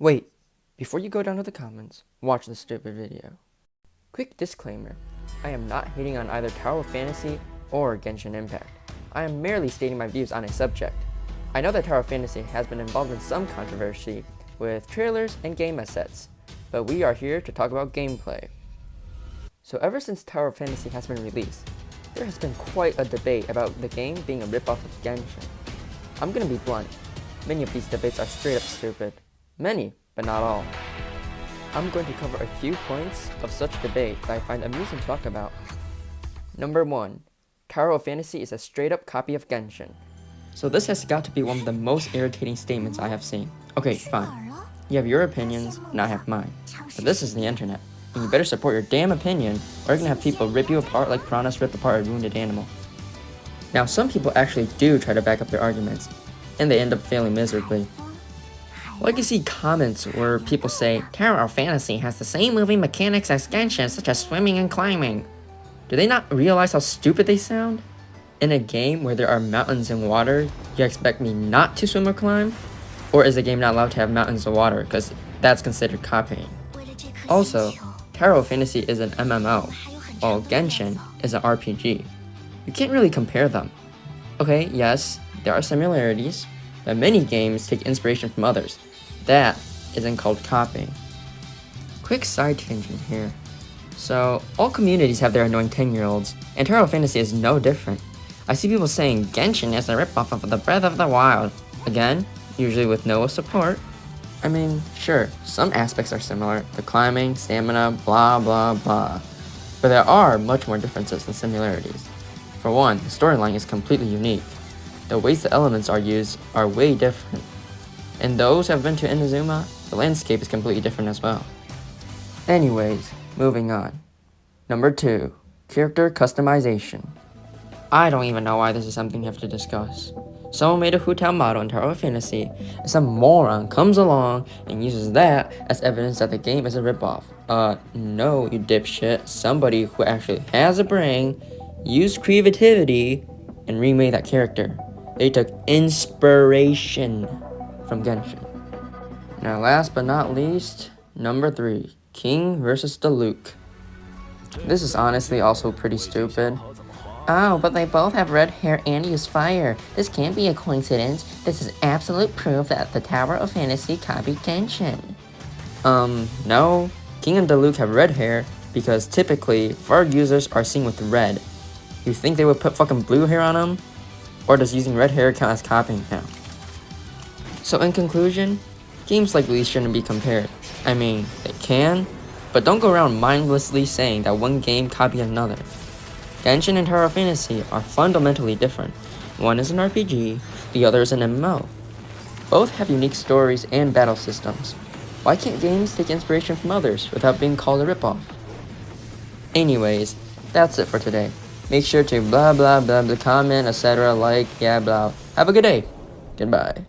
Wait, before you go down to the comments, watch this stupid video. Quick disclaimer, I am not hating on either Tower of Fantasy or Genshin Impact. I am merely stating my views on a subject. I know that Tower of Fantasy has been involved in some controversy with trailers and game assets, but we are here to talk about gameplay. So ever since Tower of Fantasy has been released, there has been quite a debate about the game being a ripoff of Genshin. I'm gonna be blunt, many of these debates are straight up stupid. Many, but not all. I'm going to cover a few points of such debate that I find amusing to talk about. Number 1. Tower of Fantasy is a straight up copy of Genshin. So this has got to be one of the most irritating statements I have seen. Okay, fine. You have your opinions, and I have mine. But this is the internet, and you better support your damn opinion, or you're gonna have people rip you apart like piranhas rip apart a wounded animal. Now, some people actually do try to back up their arguments, and they end up failing miserably. Well, I can see comments where people say, Tower of Fantasy has the same moving mechanics as Genshin, such as swimming and climbing. Do they not realize how stupid they sound? In a game where there are mountains and water, you expect me not to swim or climb? Or is the game not allowed to have mountains and water, because that's considered copying? Also, Tower of Fantasy is an MMO, while Genshin is an RPG. You can't really compare them. Okay, yes, there are similarities, but many games take inspiration from others. That isn't called copying. Quick side tangent here. So, all communities have their annoying 10-year-olds, and Tower of Fantasy is no different. I see people saying Genshin is a ripoff of the Breath of the Wild. Again, usually with no support. I mean, sure, some aspects are similar, the climbing, stamina, blah blah blah. But there are much more differences than similarities. For one, the storyline is completely unique. The ways the elements are used are way different. And those who have been to Inazuma, the landscape is completely different as well. Anyways, moving on. Number 2, character customization. I don't even know why this is something you have to discuss. Someone made a Hu Tao model in Tower of Fantasy, and some moron comes along and uses that as evidence that the game is a ripoff. No, you dipshit. Somebody who actually has a brain used creativity and remade that character. They took inspiration from Genshin. Now last but not least, number 3, King versus Diluc. This is honestly also pretty stupid. Oh, but they both have red hair and use fire. This can't be a coincidence. This is absolute proof that the Tower of Fantasy copied Genshin. No. King and Diluc have red hair because typically, Varg users are seen with red. You think they would put fucking blue hair on them? Or does using red hair count as copying now? So in conclusion, games like these shouldn't be compared. I mean, they can, but don't go around mindlessly saying that one game copied another. Genshin and Tower of Fantasy are fundamentally different. One is an RPG, the other is an MMO. Both have unique stories and battle systems. Why can't games take inspiration from others without being called a ripoff? Anyways, that's it for today. Make sure to blah blah blah, comment, etc., like, yeah, blah. Have a good day. Goodbye.